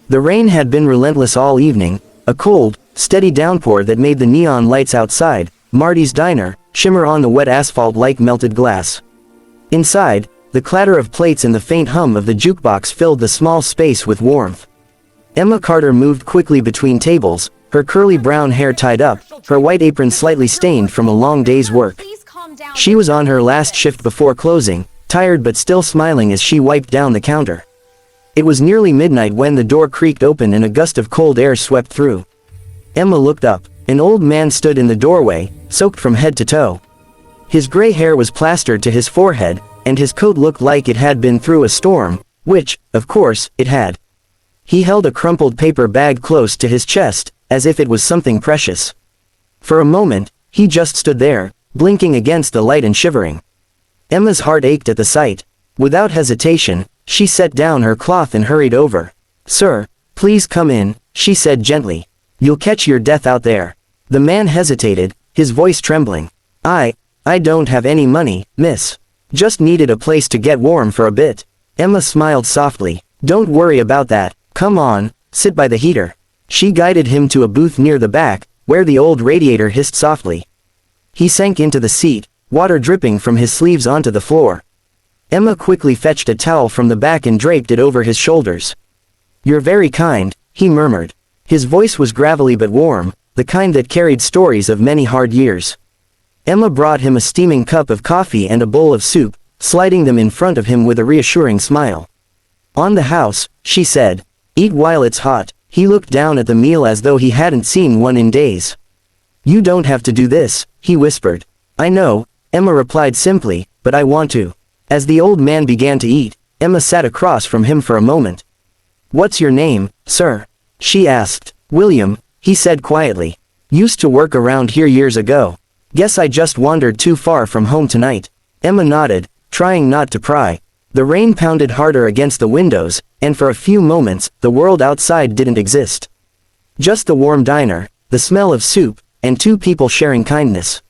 The rain had been relentless all evening, a cold, steady downpour that made the neon lights outside, Marty's diner, shimmer on the wet asphalt like melted glass. Inside, the clatter of plates and the faint hum of the jukebox filled the small space with warmth. Emma Carter moved quickly between tables, her curly brown hair tied up, her white apron slightly stained from a long day's work. She was on her last shift before closing, tired but still smiling as she wiped down the counter. It was nearly midnight when the door creaked open and a gust of cold air swept through. Emma looked up. An old man stood in the doorway, soaked from head to toe. His gray hair was plastered to his forehead, and his coat looked like it had been through a storm, which, of course, it had. He held a crumpled paper bag close to his chest, as if it was something precious. For a moment, he just stood there, blinking against the light and shivering. Emma's heart ached at the sight. Without hesitation, she set down her cloth and hurried over. "Sir, please come in," she said gently. "You'll catch your death out there." The man hesitated, his voice trembling. I don't have any money, miss. Just needed a place to get warm for a bit." Emma smiled softly. "Don't worry about that, come on, sit by the heater." She guided him to a booth near the back, where the old radiator hissed softly. He sank into the seat, water dripping from his sleeves onto the floor. Emma quickly fetched a towel from the back and draped it over his shoulders. "You're very kind," he murmured. His voice was gravelly but warm, the kind that carried stories of many hard years. Emma brought him a steaming cup of coffee and a bowl of soup, sliding them in front of him with a reassuring smile. "On the house," she said. "Eat while it's hot." He looked down at the meal as though he hadn't seen one in days. "You don't have to do this," he whispered. "I know," Emma replied simply, "but I want to." As the old man began to eat, Emma sat across from him for a moment. "What's your name, sir?" she asked. "William," he said quietly. "Used to work around here years ago. Guess I just wandered too far from home tonight." Emma nodded, trying not to pry. The rain pounded harder against the windows, and for a few moments, the world outside didn't exist. Just the warm diner, the smell of soup, and two people sharing kindness.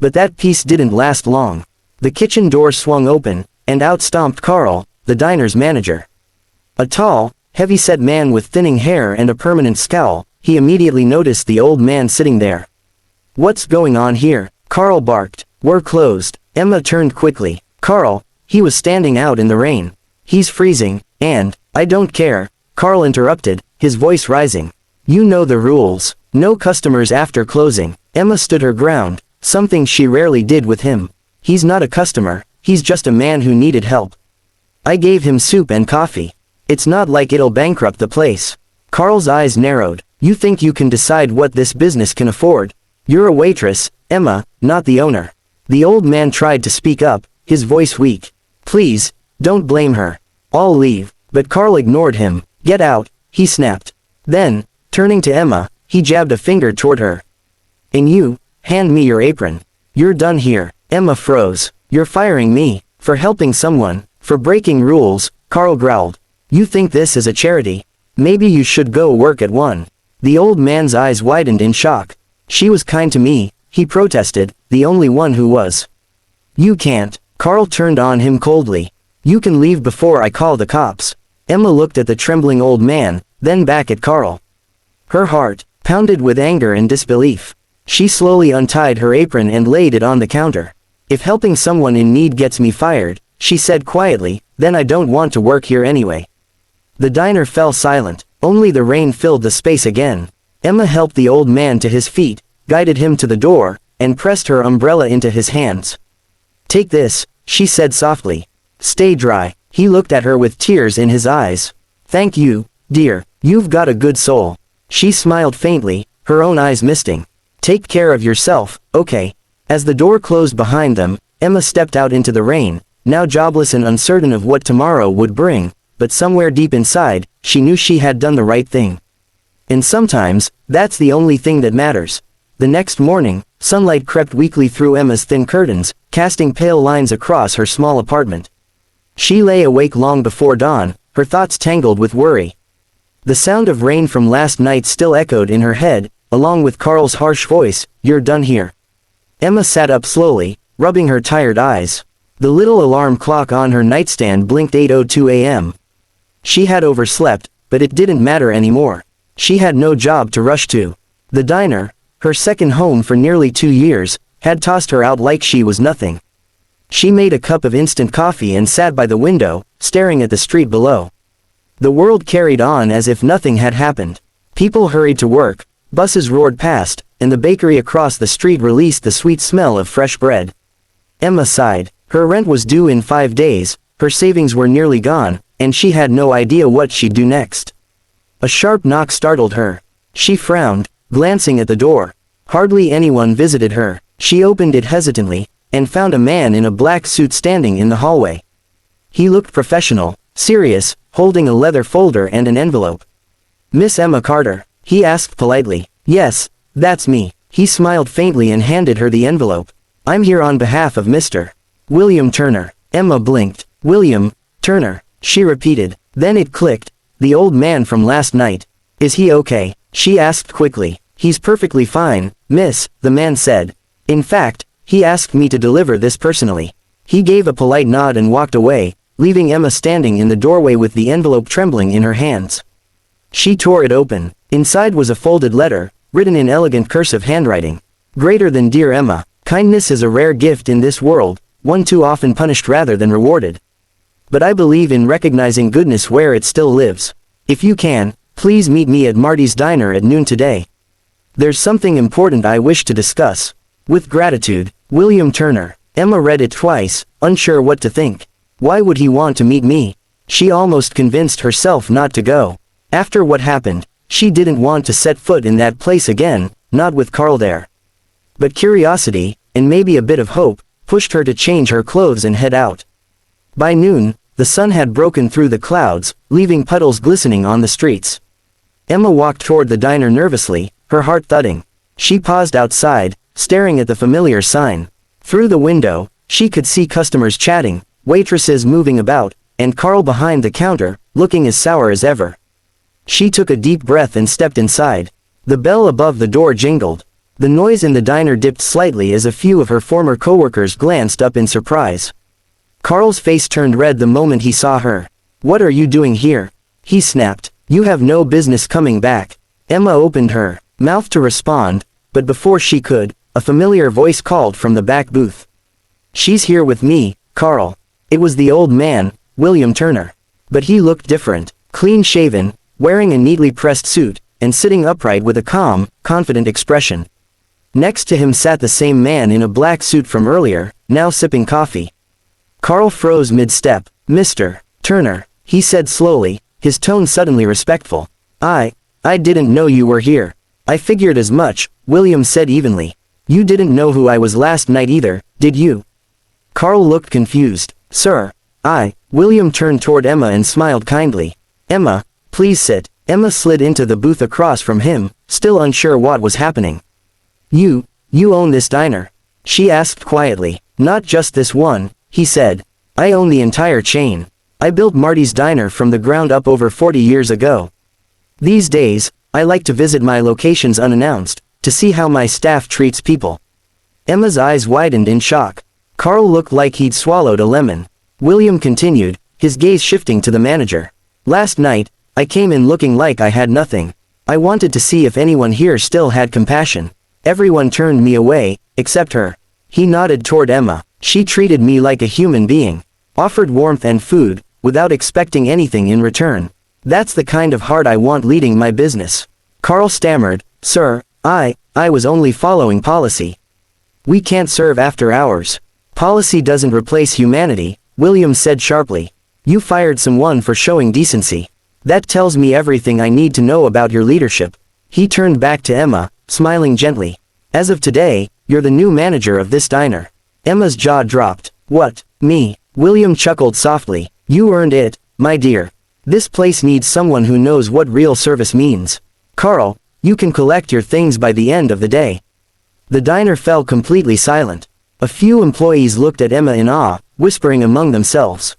But that peace didn't last long. The kitchen door swung open, and out stomped Carl, the diner's manager. A tall, heavy-set man with thinning hair and a permanent scowl, he immediately noticed the old man sitting there. "What's going on here?" Carl barked. "We're closed." Emma turned quickly. "Carl," he was standing out in the rain. "He's freezing, and, I don't care," Carl interrupted, his voice rising. "You know the rules. No customers after closing." Emma stood her ground, something she rarely did with him. "He's not a customer, he's just a man who needed help. I gave him soup and coffee. It's not like it'll bankrupt the place." Carl's eyes narrowed. "You think you can decide what this business can afford? You're a waitress, Emma, not the owner." The old man tried to speak up, his voice weak. "Please, don't blame her. I'll leave." But Carl ignored him. "Get out," he snapped. Then, turning to Emma, he jabbed a finger toward her. "And you, hand me your apron. You're done here." Emma froze. "You're firing me, for helping someone, for breaking rules," Carl growled. "You think this is a charity? Maybe you should go work at one." The old man's eyes widened in shock. "She was kind to me," he protested, the only one who was. "You can't." Carl turned on him coldly. "You can leave before I call the cops." Emma looked at the trembling old man, then back at Carl. Her heart pounded with anger and disbelief. She slowly untied her apron and laid it on the counter. "If helping someone in need gets me fired," she said quietly, "then I don't want to work here anyway." The diner fell silent. Only the rain filled the space again. Emma helped the old man to his feet, guided him to the door, and pressed her umbrella into his hands. "Take this," she said softly. "Stay dry." He looked at her with tears in his eyes. "Thank you, dear. You've got a good soul." She smiled faintly, her own eyes misting. "Take care of yourself, okay?" As the door closed behind them, Emma stepped out into the rain, now jobless and uncertain of what tomorrow would bring, but somewhere deep inside, she knew she had done the right thing. And sometimes, that's the only thing that matters. The next morning, sunlight crept weakly through Emma's thin curtains, casting pale lines across her small apartment. She lay awake long before dawn, her thoughts tangled with worry. The sound of rain from last night still echoed in her head, along with Carl's harsh voice, "You're done here." Emma sat up slowly, rubbing her tired eyes. The little alarm clock on her nightstand blinked 8:02 a.m. She had overslept, but it didn't matter anymore. She had no job to rush to. The diner, her second home for nearly 2 years, had tossed her out like she was nothing. She made a cup of instant coffee and sat by the window, staring at the street below. The world carried on as if nothing had happened. People hurried to work, buses roared past, and the bakery across the street released the sweet smell of fresh bread. Emma sighed. Her rent was due in 5 days, her savings were nearly gone, and she had no idea what she'd do next. A sharp knock startled her. She frowned, glancing at the door. Hardly anyone visited her. She opened it hesitantly, and found a man in a black suit standing in the hallway. He looked professional, serious, holding a leather folder and an envelope. "Miss Emma Carter?" he asked politely. "Yes, that's me." He smiled faintly and handed her the envelope. "I'm here on behalf of Mr. William Turner." Emma blinked. "William Turner," she repeated. Then it clicked. The old man from last night. "Is he okay?" she asked quickly. "He's perfectly fine, miss," the man said. "In fact, he asked me to deliver this personally." He gave a polite nod and walked away, leaving Emma standing in the doorway with the envelope trembling in her hands. She tore it open. Inside was a folded letter, written in elegant cursive handwriting. "Greater than dear Emma, kindness is a rare gift in this world, one too often punished rather than rewarded. But I believe in recognizing goodness where it still lives. If you can, please meet me at Marty's Diner at noon today. There's something important I wish to discuss. With gratitude, William Turner." Emma read it twice, unsure what to think. Why would he want to meet me? She almost convinced herself not to go. After what happened, she didn't want to set foot in that place again, not with Carl there. But curiosity, and maybe a bit of hope, pushed her to change her clothes and head out. By noon, the sun had broken through the clouds, leaving puddles glistening on the streets. Emma walked toward the diner nervously, her heart thudding. She paused outside, staring at the familiar sign. Through the window, she could see customers chatting, waitresses moving about, and Carl behind the counter, looking as sour as ever. She took a deep breath and stepped inside. The bell above the door jingled. The noise in the diner dipped slightly as a few of her former coworkers glanced up in surprise. Carl's face turned red the moment he saw her. "What are you doing here?" he snapped. "You have no business coming back." Emma opened her mouth to respond, but before she could, a familiar voice called from the back booth. "She's here with me, Carl." It was the old man, William Turner. But he looked different, clean-shaven, wearing a neatly pressed suit, and sitting upright with a calm, confident expression. Next to him sat the same man in a black suit from earlier, now sipping coffee. Carl froze mid-step. "Mr. Turner," he said slowly, his tone suddenly respectful. I didn't know you were here." "I figured as much," William said evenly. "You didn't know who I was last night either, did you?" Carl looked confused. "Sir, William turned toward Emma and smiled kindly. "Emma, please sit." Emma slid into the booth across from him, still unsure what was happening. You own this diner?" she asked quietly. "Not just this one," he said. "I own the entire chain. I built Marty's Diner from the ground up over 40 years ago. These days, I like to visit my locations unannounced, to see how my staff treats people." Emma's eyes widened in shock. Carl looked like he'd swallowed a lemon. William continued, his gaze shifting to the manager. "Last night, I came in looking like I had nothing. I wanted to see if anyone here still had compassion. Everyone turned me away, except her." He nodded toward Emma. "She treated me like a human being. Offered warmth and food, without expecting anything in return. That's the kind of heart I want leading my business." Carl stammered, "Sir, I was only following policy. We can't serve after hours." "Policy doesn't replace humanity," William said sharply. "You fired someone for showing decency. That tells me everything I need to know about your leadership." He turned back to Emma, smiling gently. "As of today, you're the new manager of this diner." Emma's jaw dropped. "What, me?" William chuckled softly. "You earned it, my dear. This place needs someone who knows what real service means. Carl, you can collect your things by the end of the day." The diner fell completely silent. A few employees looked at Emma in awe, whispering among themselves.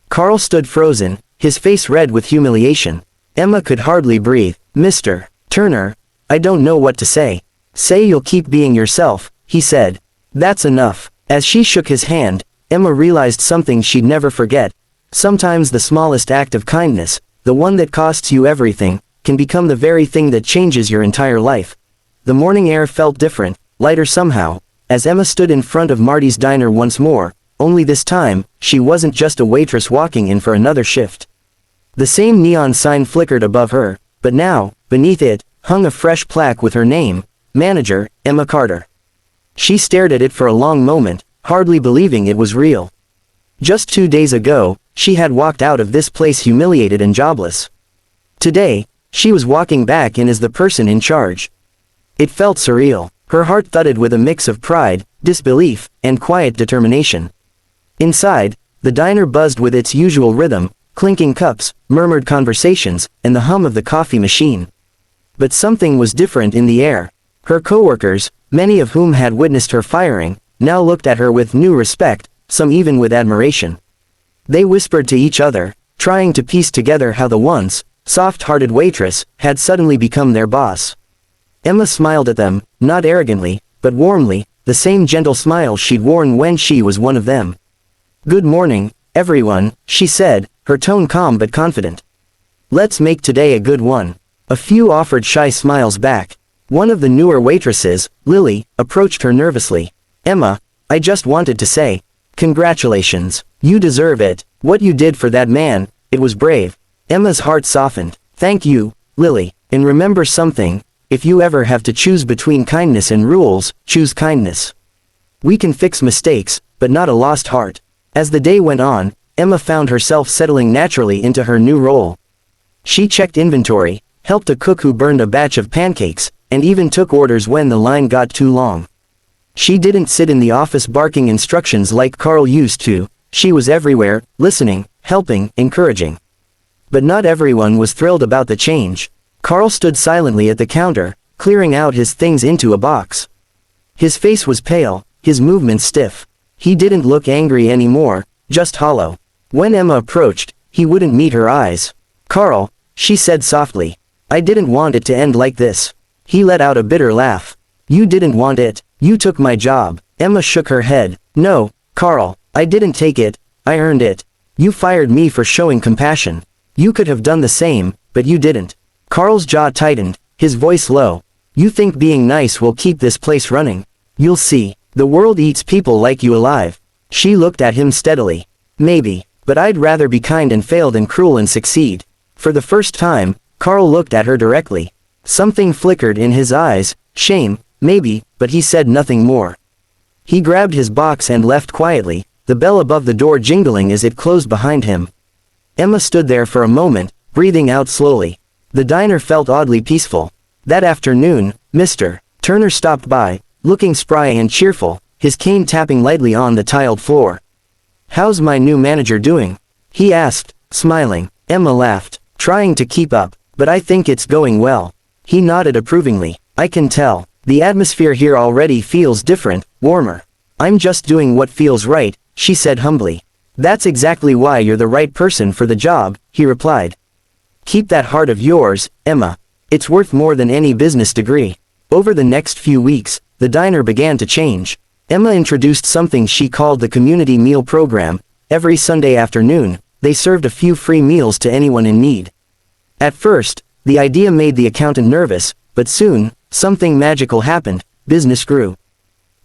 Carl stood frozen, his face red with humiliation. Emma could hardly breathe. "Mr. Turner, I don't know what to say." "Say you'll keep being yourself," he said. "That's enough." As she shook his hand, Emma realized something she'd never forget. Sometimes the smallest act of kindness, the one that costs you everything, can become the very thing that changes your entire life. The morning air felt different, lighter somehow, as Emma stood in front of Marty's diner once more, only this time, she wasn't just a waitress walking in for another shift. The same neon sign flickered above her, but now, beneath it, hung a fresh plaque with her name, Manager, Emma Carter. She stared at it for a long moment, hardly believing it was real. Just 2 days ago, she had walked out of this place humiliated and jobless. Today, she was walking back in as the person in charge. It felt surreal. Her heart thudded with a mix of pride, disbelief, and quiet determination. Inside, the diner buzzed with its usual rhythm, clinking cups, murmured conversations, and the hum of the coffee machine. But something was different in the air. Her coworkers, many of whom had witnessed her firing, now looked at her with new respect, some even with admiration. They whispered to each other, trying to piece together how the once soft-hearted waitress had suddenly become their boss. Emma smiled at them, not arrogantly, but warmly, the same gentle smile she'd worn when she was one of them. "Good morning, everyone," she said, her tone calm but confident. "Let's make today a good one." A few offered shy smiles back. One of the newer waitresses, Lily, approached her nervously. "Emma, I just wanted to say, congratulations. You deserve it. What you did for that man, it was brave." Emma's heart softened. "Thank you, Lily, and remember something, if you ever have to choose between kindness and rules, choose kindness. We can fix mistakes, but not a lost heart." As the day went on, Emma found herself settling naturally into her new role. She checked inventory, helped a cook who burned a batch of pancakes, and even took orders when the line got too long. She didn't sit in the office barking instructions like Carl used to. She was everywhere, listening, helping, encouraging. But not everyone was thrilled about the change. Carl stood silently at the counter, clearing out his things into a box. His face was pale, his movements stiff. He didn't look angry anymore, just hollow. When Emma approached, he wouldn't meet her eyes. "Carl," she said softly, "I didn't want it to end like this." He let out a bitter laugh. "You didn't want it, you took my job." Emma shook her head. "No, Carl, I didn't take it, I earned it. You fired me for showing compassion. You could have done the same, but you didn't." Carl's jaw tightened, his voice low. "You think being nice will keep this place running? You'll see. The world eats people like you alive." She looked at him steadily. "Maybe, but I'd rather be kind and fail than cruel and succeed." For the first time, Carl looked at her directly. Something flickered in his eyes, shame, maybe, but he said nothing more. He grabbed his box and left quietly, the bell above the door jingling as it closed behind him. Emma stood there for a moment, breathing out slowly. The diner felt oddly peaceful. That afternoon, Mr. Turner stopped by, looking spry and cheerful, his cane tapping lightly on the tiled floor. "How's my new manager doing?" he asked, smiling. Emma laughed, trying to keep up. "But I think it's going well." He nodded approvingly. "I can tell. The atmosphere here already feels different, warmer." "I'm just doing what feels right," she said humbly. "That's exactly why you're the right person for the job," he replied. "Keep that heart of yours, Emma. It's worth more than any business degree." Over the next few weeks, the diner began to change. Emma introduced something she called the Community Meal Program. Every Sunday afternoon, they served a few free meals to anyone in need. At first, the idea made the accountant nervous, but soon, something magical happened. Business grew.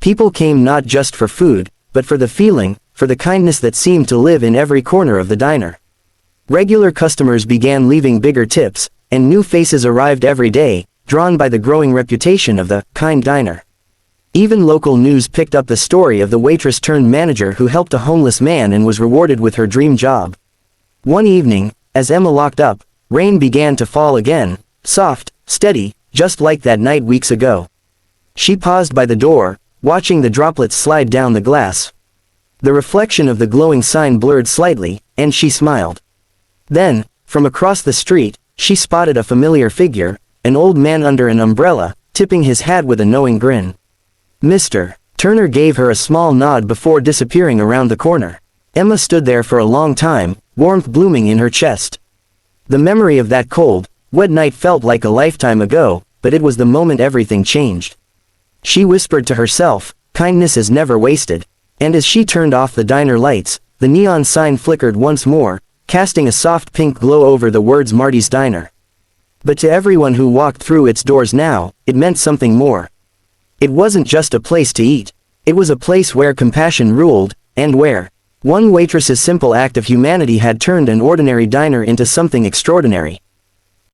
People came not just for food, but for the feeling, for the kindness that seemed to live in every corner of the diner. Regular customers began leaving bigger tips, and new faces arrived every day, drawn by the growing reputation of the kind diner. Even local news picked up the story of the waitress turned manager who helped a homeless man and was rewarded with her dream job. One evening, as Emma locked up, rain began to fall again, soft, steady, just like that night weeks ago. She paused by the door, watching the droplets slide down the glass. The reflection of the glowing sign blurred slightly, and she smiled. Then, from across the street, she spotted a familiar figure, an old man under an umbrella, tipping his hat with a knowing grin. "Mr. Turner," gave her a small nod before disappearing around the corner. Emma stood there for a long time, warmth blooming in her chest. The memory of that cold, wet night felt like a lifetime ago, but it was the moment everything changed. She whispered to herself, kindness is never wasted. And as she turned off the diner lights, the neon sign flickered once more, casting a soft pink glow over the words Marty's Diner. But to everyone who walked through its doors now, it meant something more. It wasn't just a place to eat. It was a place where compassion ruled, and where one waitress's simple act of humanity had turned an ordinary diner into something extraordinary.